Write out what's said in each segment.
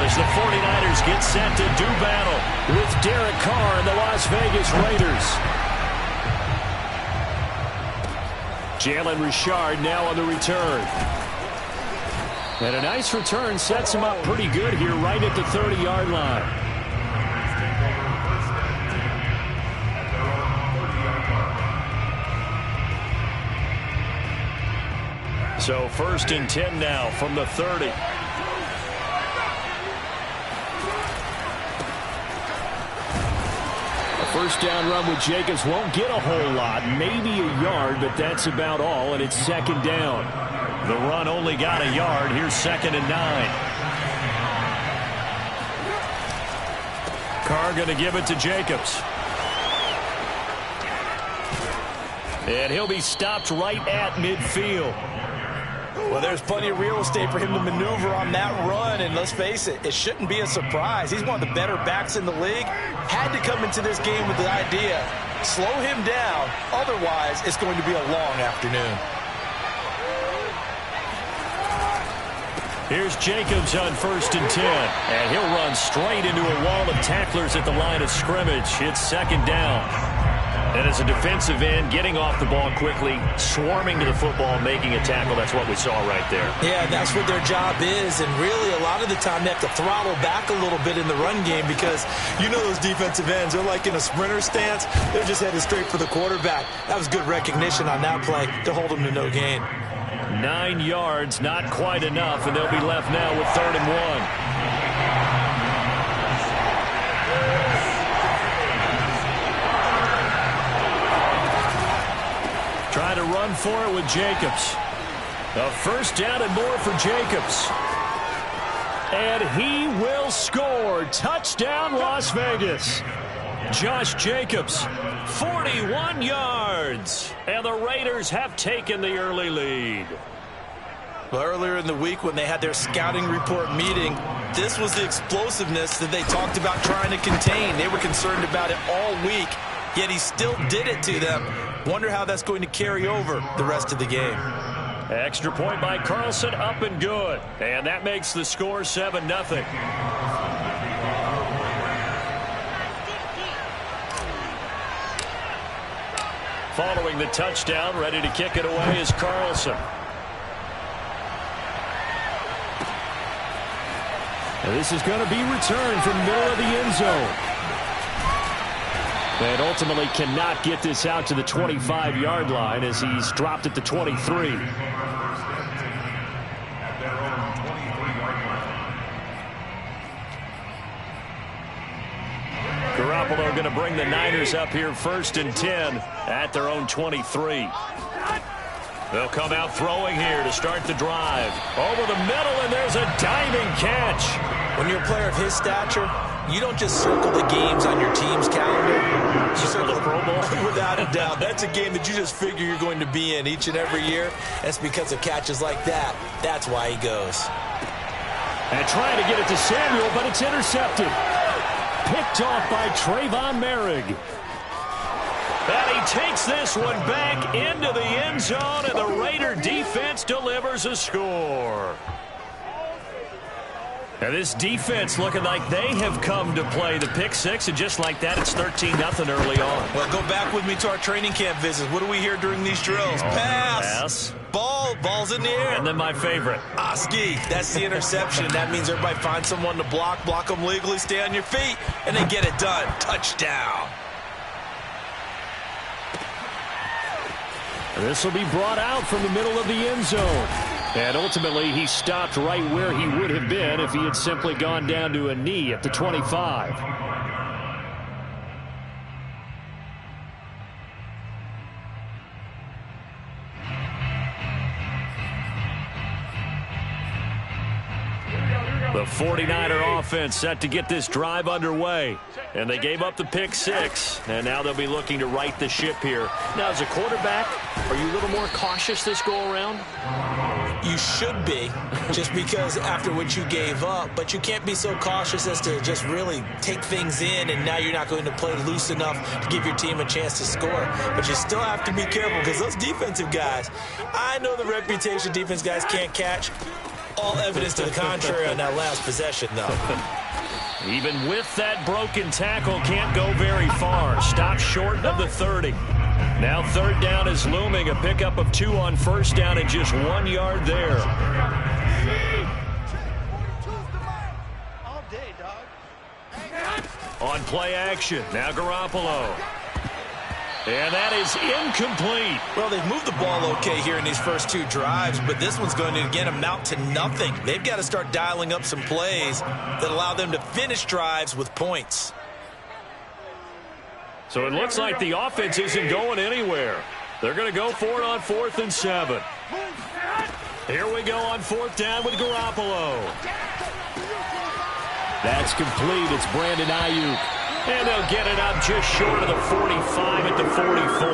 as the 49ers get set to do battle with Derek Carr and the Las Vegas Raiders. Jalen Richard now on the return. And a nice return sets him up pretty good here right at the 30-yard line. So 1st and 10 now from the 30. A first down run with Jacobs won't get a whole lot, maybe a yard, but that's about all, and it's 2nd down. The run only got a yard. Here's 2nd and 9. Carr going to give it to Jacobs. And he'll be stopped right at midfield. Well, there's plenty of real estate for him to maneuver on that run, and let's face it, it shouldn't be a surprise. He's one of the better backs in the league. Had to come into this game with the idea, slow him down, otherwise it's going to be a long afternoon. Here's Jacobs on 1st and 10, and he'll run straight into a wall of tacklers at the line of scrimmage. It's 2nd down. And as a defensive end, getting off the ball quickly, swarming to the football, making a tackle, that's what we saw right there. Yeah, that's what their job is, and really a lot of the time they have to throttle back a little bit in the run game because you know those defensive ends, they're like in a sprinter stance. They're just headed straight for the quarterback. That was good recognition on that play to hold them to no gain. 9 yards, not quite enough, and they'll be left now with 3rd and 1. Trying to run for it with Jacobs. A first down and more for Jacobs. And he will score. Touchdown, Las Vegas. Josh Jacobs, 41 yards. And the Raiders have taken the early lead. Well, earlier in the week when they had their scouting report meeting, this was the explosiveness that they talked about trying to contain. They were concerned about it all week, yet he still did it to them. Wonder how that's going to carry over the rest of the game. Extra point by Carlson, up and good. And that makes the score 7-0. Following the touchdown, ready to kick it away is Carlson. And this is going to be returned from the middle of the end zone. And ultimately cannot get this out to the 25-yard line as he's dropped at the 23. Garoppolo going to bring the Niners up here 1st and 10 at their own 23. They'll come out throwing here to start the drive. Over the middle, and there's a diving catch. When you're a player of his stature, you don't just circle the games on your team's calendar. You circle the Pro Bowl. Without a doubt. That's a game that you just figure you're going to be in each and every year. That's because of catches like that. That's why he goes. And trying to get it to Samuel, but it's intercepted. Picked off by Trayvon Merrick. And he takes this one back into the end zone, and the Raider defense delivers a score. And this defense looking like they have come to play the pick six, and just like that, it's 13-0 early on. Well, go back with me to our training camp visits. What do we hear during these drills? Pass. Ball's in the air. And then my favorite. Oski, that's the interception. That means everybody finds someone to block them legally, stay on your feet, and then get it done. Touchdown. This will be brought out from the middle of the end zone. And ultimately, he stopped right where he would have been if he had simply gone down to a knee at the 25. The 49er offense set to get this drive underway. And they gave up the pick six. And now they'll be looking to right the ship here. Now, as a quarterback, are you a little more cautious this go-around? You should be, just because after what you gave up. But you can't be so cautious as to just really take things in, and now you're not going to play loose enough to give your team a chance to score. But you still have to be careful, because those defensive guys, I know the reputation defense guys can't catch. All evidence to the contrary on that last possession, though. Even with that broken tackle, can't go very far. Stopped short of the 30. Now third down is looming. A pickup of 2 on first down and just 1 yard there. On play action, now Garoppolo. And that is incomplete. Well, they've moved the ball okay here in these first 2 drives, but this one's going to, again, amount to nothing. They've got to start dialing up some plays that allow them to finish drives with points. So it looks like the offense isn't going anywhere. They're going to go for it on 4th and 7. Here we go on 4th down with Garoppolo. That's complete. It's Brandon Ayuk. And they'll get it up just short of the 45 at the 44.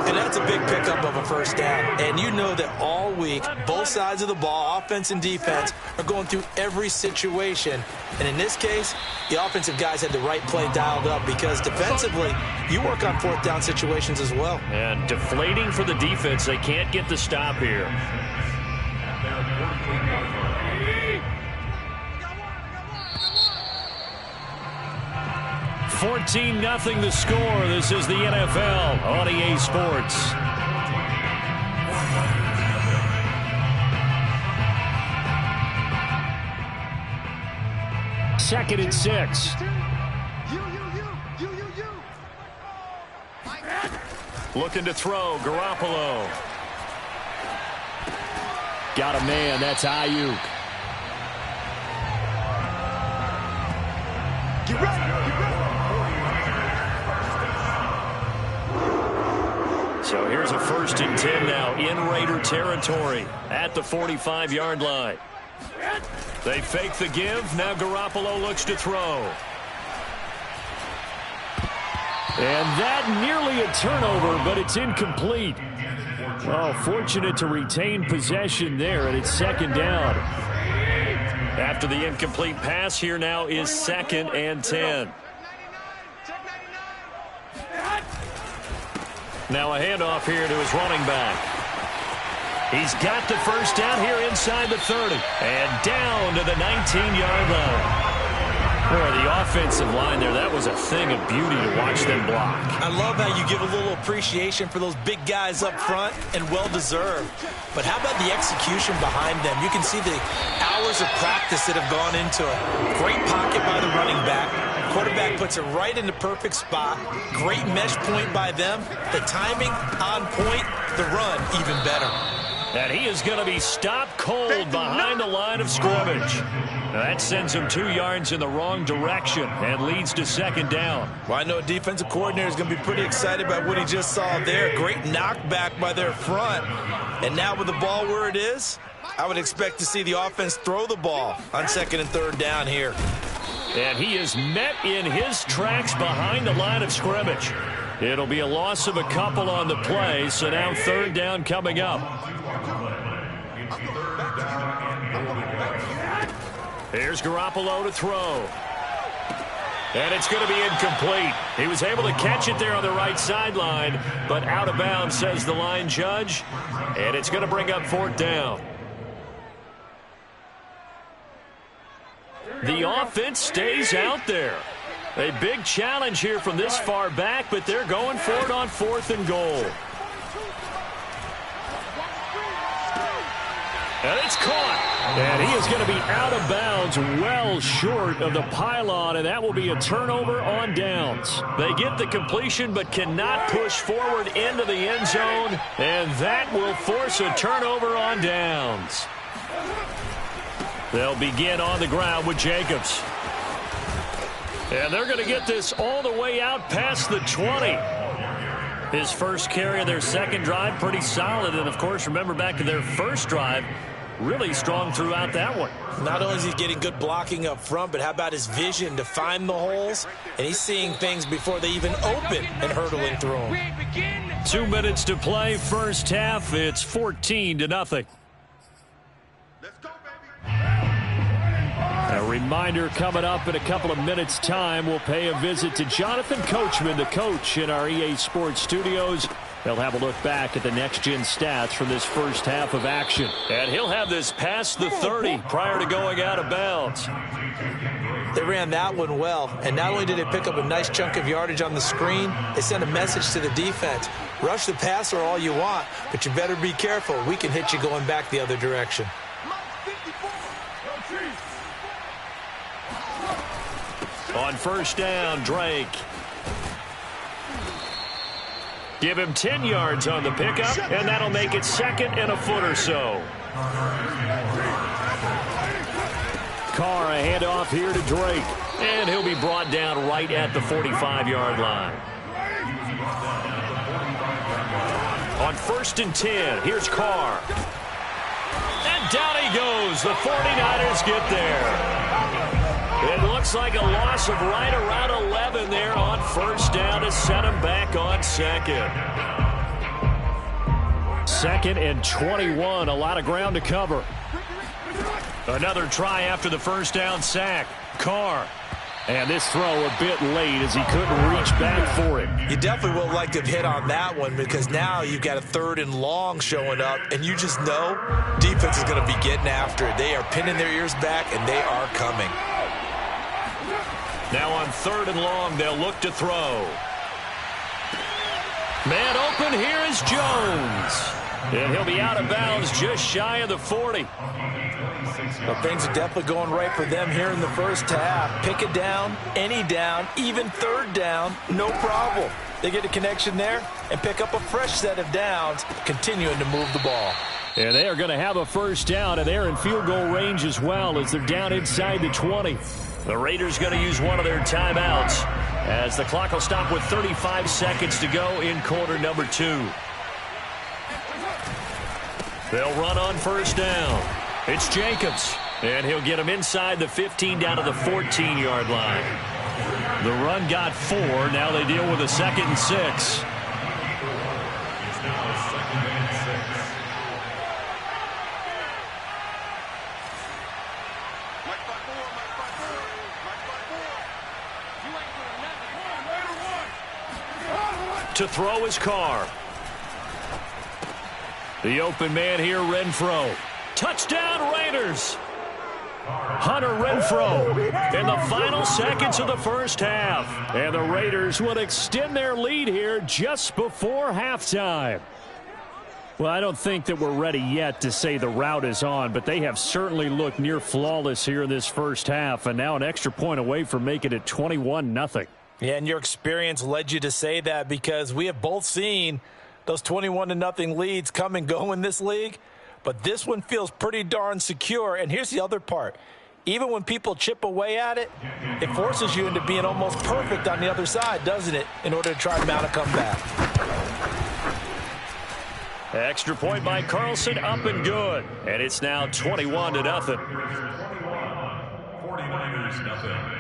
And that's a big pickup of a first down. And you know that all week, both sides of the ball, offense and defense, are going through every situation. And in this case, the offensive guys had the right play dialed up because defensively, you work on 4th down situations as well. And deflating for the defense. They can't get the stop here. 14-0 the score. This is the NFL on EA Sports. Second and 6. Looking to throw, Garoppolo. Got a man, that's Ayuk. Get ready. So here's a 1st and 10 now in Raider territory at the 45-yard line. They fake the give. Now Garoppolo looks to throw. And that nearly a turnover, but it's incomplete. Well, fortunate to retain possession there, and it's 2nd down. After the incomplete pass, here now is 2nd and 10. Now a handoff here to his running back. He's got the first down here inside the 30. And down to the 19-yard line. Boy, the offensive line there, that was a thing of beauty to watch them block. I love how you give a little appreciation for those big guys up front, and well-deserved. But how about the execution behind them? You can see the hours of practice that have gone into it. Great pocket by the running back. Quarterback puts it right in the perfect spot. Great mesh point by them. The timing on point. The run even better. And he is going to be stopped cold behind the line of scrimmage. Now that sends him 2 yards in the wrong direction and leads to 2nd down. Well, I know a defensive coordinator is going to be pretty excited about what he just saw there. Great knockback by their front. And now with the ball where it is, I would expect to see the offense throw the ball on 2nd and 3rd down here. And he is met in his tracks behind the line of scrimmage. It'll be a loss of a couple on the play, so now 3rd down coming up. Here's Garoppolo to throw. And it's going to be incomplete. He was able to catch it there on the right sideline, but out of bounds, says the line judge. And it's going to bring up 4th down. The offense stays out there. A big challenge here from this far back, but they're going for it on 4th and goal. And it's caught. And he is going to be out of bounds well short of the pylon, and that will be a turnover on downs. They get the completion but cannot push forward into the end zone, and that will force a turnover on downs. They'll begin on the ground with Jacobs. And they're going to get this all the way out past the 20. His first carry of their 2nd drive, pretty solid. And, of course, remember back to their first drive, really strong throughout that one. Not only is he getting good blocking up front, but how about his vision to find the holes? And he's seeing things before they even open and hurdling through them. 2 minutes to play, first half. It's 14-0. A reminder coming up in a couple of minutes' time, we'll pay a visit to Jonathan Coachman, the coach in our EA Sports studios, They'll have a look back at the next-gen stats from this first half of action. And he'll have this past the 30 prior to going out of bounds. They ran that one well, and not only did they pick up a nice chunk of yardage on the screen, they sent a message to the defense. Rush the passer all you want, but you better be careful. We can hit you going back the other direction. On first down, Drake. Give him 10 yards on the pickup, and that'll make it second and a foot or so. Carr, a handoff here to Drake. And he'll be brought down right at the 45-yard line. On first and 10, here's Carr. And down he goes. The 49ers get there. It looks like a loss of right around 11 there on first down to set him back on second. Second and 21, a lot of ground to cover. Another try after the first down sack. Carr. And this throw a bit late as he couldn't reach back for it. You definitely would like to have hit on that one because now you've got a third and long showing up, and you just know defense is going to be getting after it. They are pinning their ears back, and they are coming. Now on third and long, they'll look to throw. Man open, here is Jones. And he'll be out of bounds just shy of the 40. Well, things are definitely going right for them here in the first half. Pick it down, any down, even third down, no problem. They get a connection there and pick up a fresh set of downs, continuing to move the ball. And they are going to have a first down, and they're in field goal range as well as they're down inside the 20. The Raiders going to use one of their timeouts as the clock will stop with 35 seconds to go in quarter number 2. They'll run on first down. It's Jacobs, and he'll get him inside the 15 down to the 14-yard line. The run got 4. Now they deal with a second and 6. To throw his Carr. The open man here, Renfro. Touchdown, Raiders. Hunter Renfro in the final seconds of the first half. And the Raiders will extend their lead here just before halftime. Well, I don't think that we're ready yet to say the route is on, but they have certainly looked near flawless here in this first half, and now an extra point away from making it 21-0. Yeah, and your experience led you to say that because we have both seen those 21-0 leads come and go in this league. But this one feels pretty darn secure. And here's the other part. Even when people chip away at it, it forces you into being almost perfect on the other side, doesn't it, in order to try to mount a comeback. Extra point by Carlson, up and good. And it's now 21-0. 49ers nothing.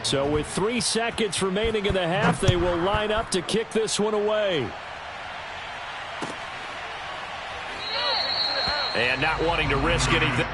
So with 3 seconds remaining in the half, they will line up to kick this one away. And not wanting to risk anything.